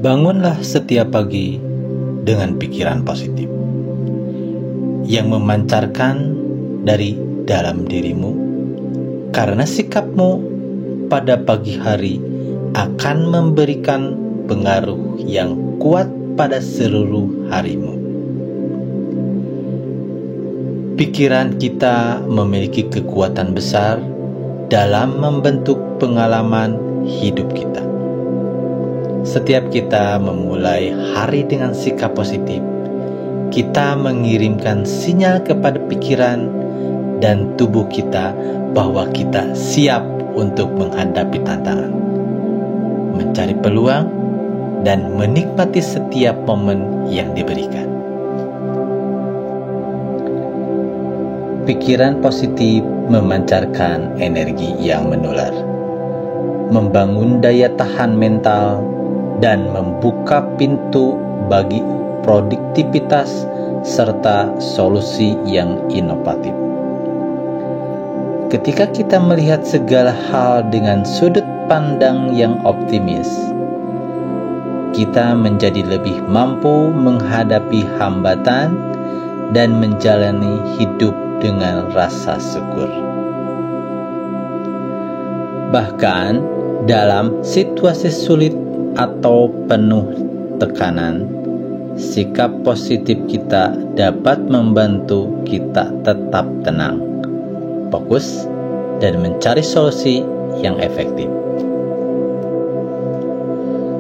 Bangunlah setiap pagi dengan pikiran positif yang memancarkan dari dalam dirimu, karena sikapmu pada pagi hari akan memberikan pengaruh yang kuat pada seluruh harimu. Pikiran kita memiliki kekuatan besar dalam membentuk pengalaman hidup kita. Setiap kita memulai hari dengan sikap positif, kita mengirimkan sinyal kepada pikiran dan tubuh kita bahwa kita siap untuk menghadapi tantangan, mencari peluang, dan menikmati setiap momen yang diberikan. Pikiran positif memancarkan energi yang menular, membangun daya tahan mental, dan membuka pintu bagi produktivitas serta solusi yang inovatif. Ketika kita melihat segala hal dengan sudut pandang yang optimis, kita menjadi lebih mampu menghadapi hambatan dan menjalani hidup dengan rasa syukur. Bahkan dalam situasi sulit atau penuh tekanan, sikap positif kita dapat membantu kita tetap tenang, fokus, dan mencari solusi yang efektif.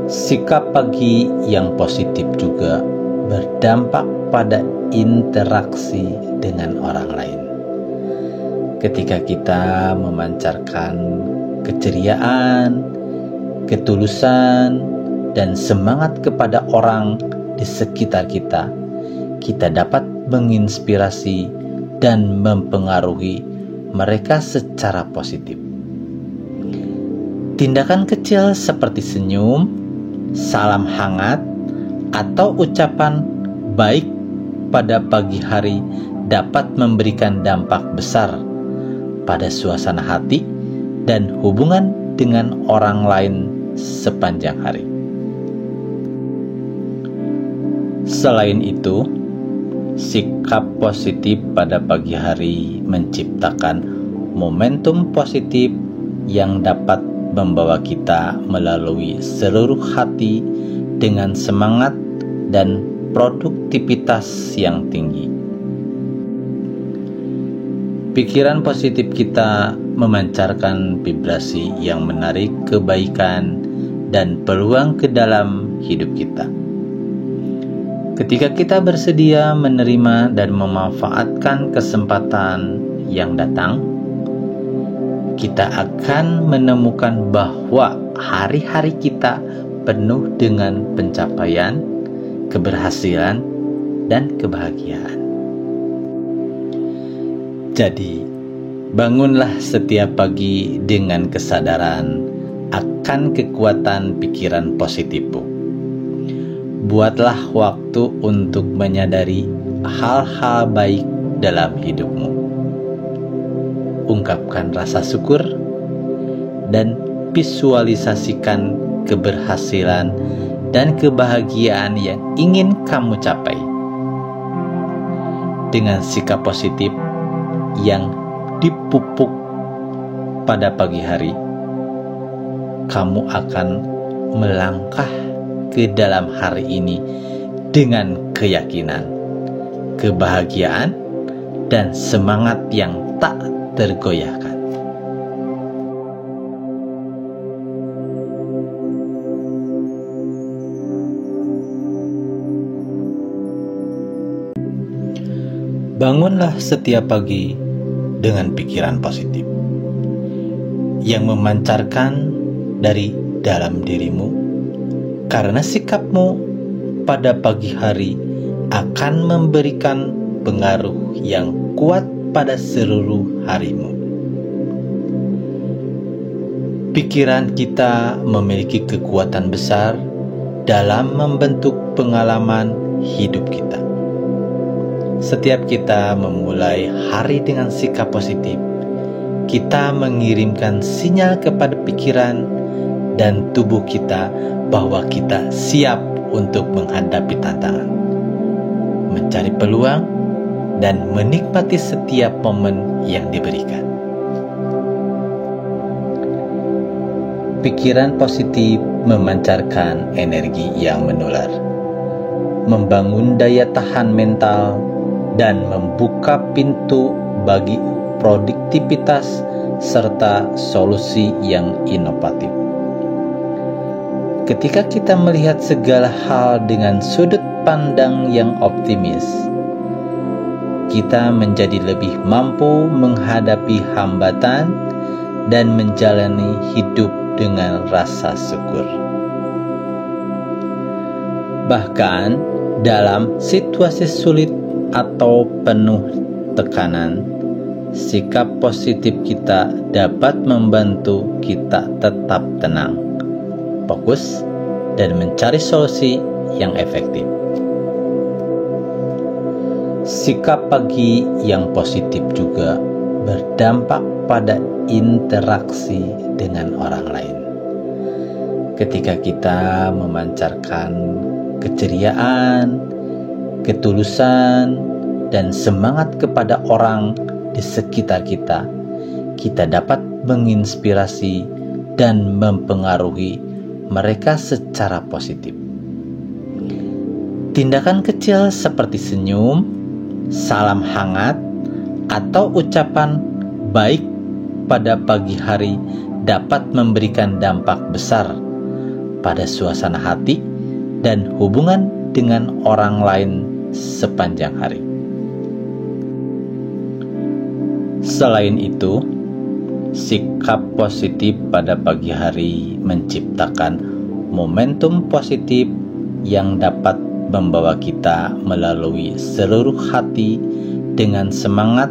Sikap pagi yang positif juga berdampak pada interaksi dengan orang lain. Ketika kita memancarkan keceriaan, ketulusan, dan semangat kepada orang di sekitar kita, kita dapat menginspirasi dan mempengaruhi mereka secara positif. Tindakan kecil seperti senyum, salam hangat, atau ucapan baik pada pagi hari dapat memberikan dampak besar pada suasana hati dan hubungan dengan orang lain sepanjang hari. Selain itu, sikap positif pada pagi hari menciptakan momentum positif yang dapat membawa kita melalui seluruh hati dengan semangat dan produktivitas yang tinggi. Pikiran positif kita memancarkan vibrasi yang menarik kebaikan dan peluang ke dalam hidup kita. Ketika kita bersedia menerima dan memanfaatkan kesempatan yang datang, kita akan menemukan bahwa hari-hari kita penuh dengan pencapaian, keberhasilan, dan kebahagiaan. Jadi, bangunlah setiap pagi dengan kesadaran akan kekuatan pikiran positifmu. Buatlah waktu untuk menyadari hal-hal baik dalam hidupmu. Ungkapkan rasa syukur dan visualisasikan keberhasilan dan kebahagiaan yang ingin kamu capai. Dengan sikap positif yang dipupuk pada pagi hari, kamu akan melangkah ke dalam hari ini dengan keyakinan, kebahagiaan, dan semangat yang tak tergoyahkan. Bangunlah setiap pagi dengan pikiran positif yang memancarkan dari dalam dirimu, karena sikapmu pada pagi hari akan memberikan pengaruh yang kuat pada seluruh harimu. Pikiran kita memiliki kekuatan besar dalam membentuk pengalaman hidup kita. Setiap kita memulai hari dengan sikap positif, kita mengirimkan sinyal kepada pikiran dan tubuh kita bahwa kita siap untuk menghadapi tantangan, mencari peluang, dan menikmati setiap momen yang diberikan. Pikiran positif memancarkan energi yang menular, membangun daya tahan mental, dan membuka pintu bagi produktivitas serta solusi yang inovatif. Ketika kita melihat segala hal dengan sudut pandang yang optimis, kita menjadi lebih mampu menghadapi hambatan dan menjalani hidup dengan rasa syukur. Bahkan dalam situasi sulit atau penuh tekanan, sikap positif kita dapat membantu kita tetap tenang, fokus, dan mencari solusi yang efektif. Sikap pagi yang positif juga berdampak pada interaksi dengan orang lain. Ketika kita memancarkan keceriaan, ketulusan, dan semangat kepada orang di sekitar kita, kita dapat menginspirasi dan mempengaruhi mereka secara positif. Tindakan kecil seperti senyum, salam hangat, atau ucapan baik pada pagi hari dapat memberikan dampak besar pada suasana hati dan hubungan dengan orang lain sepanjang hari. Selain itu, sikap positif pada pagi hari menciptakan momentum positif yang dapat membawa kita melalui seluruh hati dengan semangat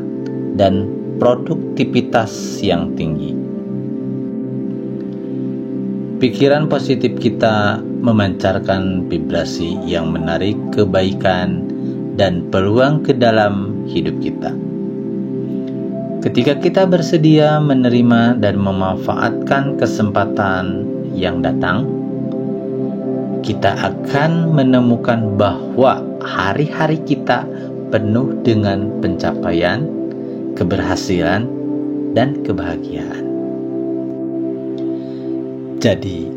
dan produktivitas yang tinggi. Pikiran positif kita memancarkan vibrasi yang menarik kebaikan dan peluang ke dalam hidup kita. Ketika kita bersedia menerima dan memanfaatkan kesempatan yang datang, kita akan menemukan bahwa hari-hari kita penuh dengan pencapaian, keberhasilan, dan kebahagiaan. Jadi,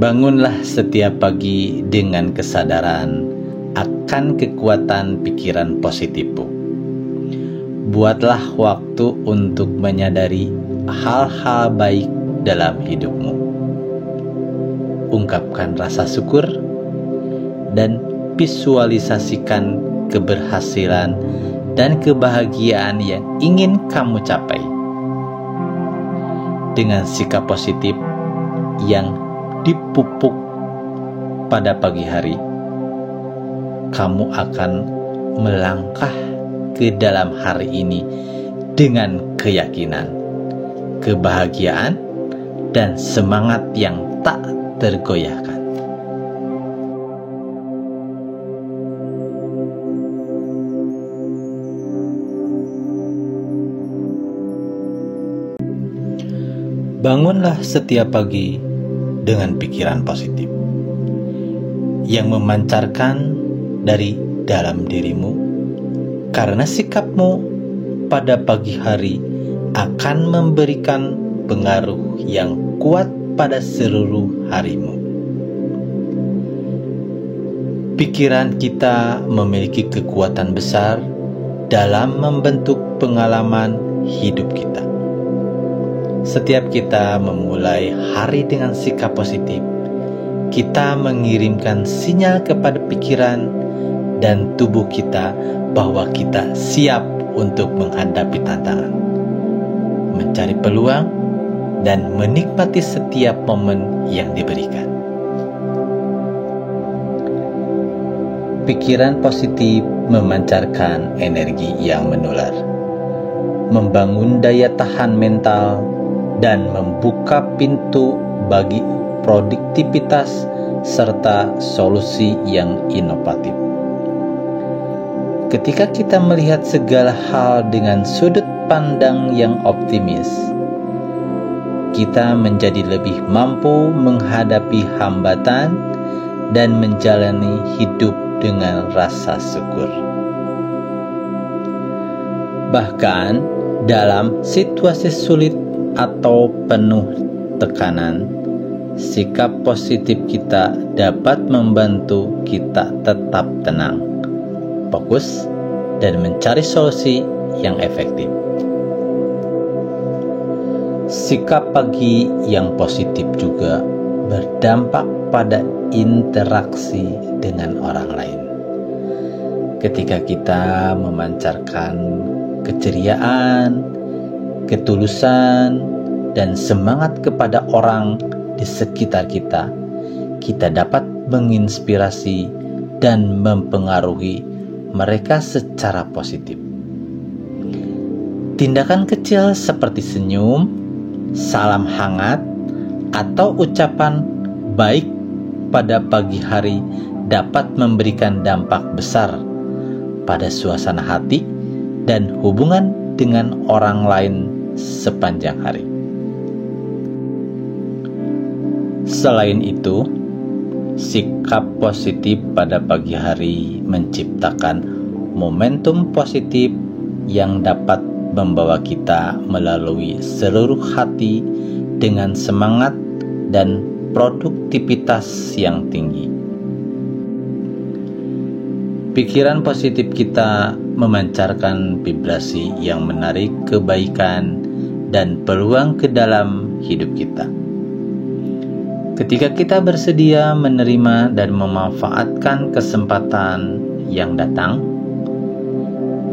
bangunlah setiap pagi dengan kesadaran akan kekuatan pikiran positifmu. Buatlah waktu untuk menyadari hal-hal baik dalam hidupmu. Ungkapkan rasa syukur dan visualisasikan keberhasilan dan kebahagiaan yang ingin kamu capai. Dengan sikap positif yang dipupuk pada pagi hari, kamu akan melangkah ke dalam hari ini dengan keyakinan, kebahagiaan, dan semangat yang tak tergoyahkan. Bangunlah setiap pagi dengan pikiran positif yang memancarkan dari dalam dirimu, karena sikapmu pada pagi hari akan memberikan pengaruh yang kuat pada seluruh harimu. Pikiran kita memiliki kekuatan besar dalam membentuk pengalaman hidup kita. Setiap kita memulai hari dengan sikap positif, kita mengirimkan sinyal kepada pikiran dan tubuh kita bahwa kita siap untuk menghadapi tantangan, mencari peluang, dan menikmati setiap momen yang diberikan. Pikiran positif memancarkan energi yang menular, membangun daya tahan mental, dan membuka pintu bagi produktivitas serta solusi yang inovatif. Ketika kita melihat segala hal dengan sudut pandang yang optimis, kita menjadi lebih mampu menghadapi hambatan dan menjalani hidup dengan rasa syukur. Bahkan dalam situasi sulit atau penuh tekanan, sikap positif kita dapat membantu kita tetap tenang, fokus, dan mencari solusi yang efektif. Sikap pagi yang positif juga berdampak pada interaksi dengan orang lain. Ketika kita memancarkan keceriaan, ketulusan, dan semangat kepada orang di sekitar kita, kita dapat menginspirasi dan mempengaruhi mereka secara positif. Tindakan kecil seperti senyum, salam hangat, atau ucapan baik pada pagi hari dapat memberikan dampak besar pada suasana hati dan hubungan dengan orang lain sepanjang hari. Selain itu, sikap positif pada pagi hari menciptakan momentum positif yang dapat membawa kita melalui seluruh hati dengan semangat dan produktivitas yang tinggi. Pikiran positif kita memancarkan vibrasi yang menarik kebaikan dan peluang ke dalam hidup kita. Ketika kita bersedia menerima dan memanfaatkan kesempatan yang datang,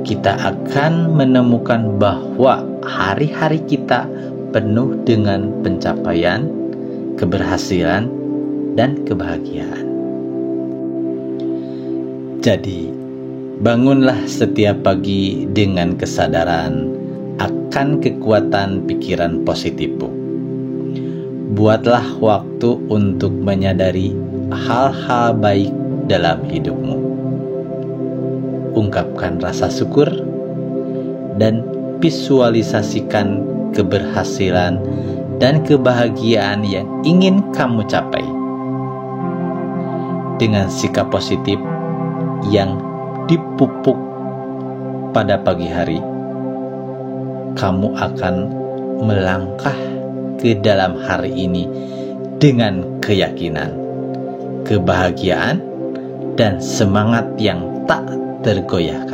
kita akan menemukan bahwa hari-hari kita penuh dengan pencapaian, keberhasilan, dan kebahagiaan. Jadi, bangunlah setiap pagi dengan kesadaran akan kekuatan pikiran positifmu. Buatlah waktu untuk menyadari hal-hal baik dalam hidupmu. Ungkapkan rasa syukur dan visualisasikan keberhasilan dan kebahagiaan yang ingin kamu capai. Dengan sikap positif yang dipupuk pada pagi hari, kamu akan melangkah ke dalam hari ini dengan keyakinan, kebahagiaan, dan semangat yang tak tergoyahkan.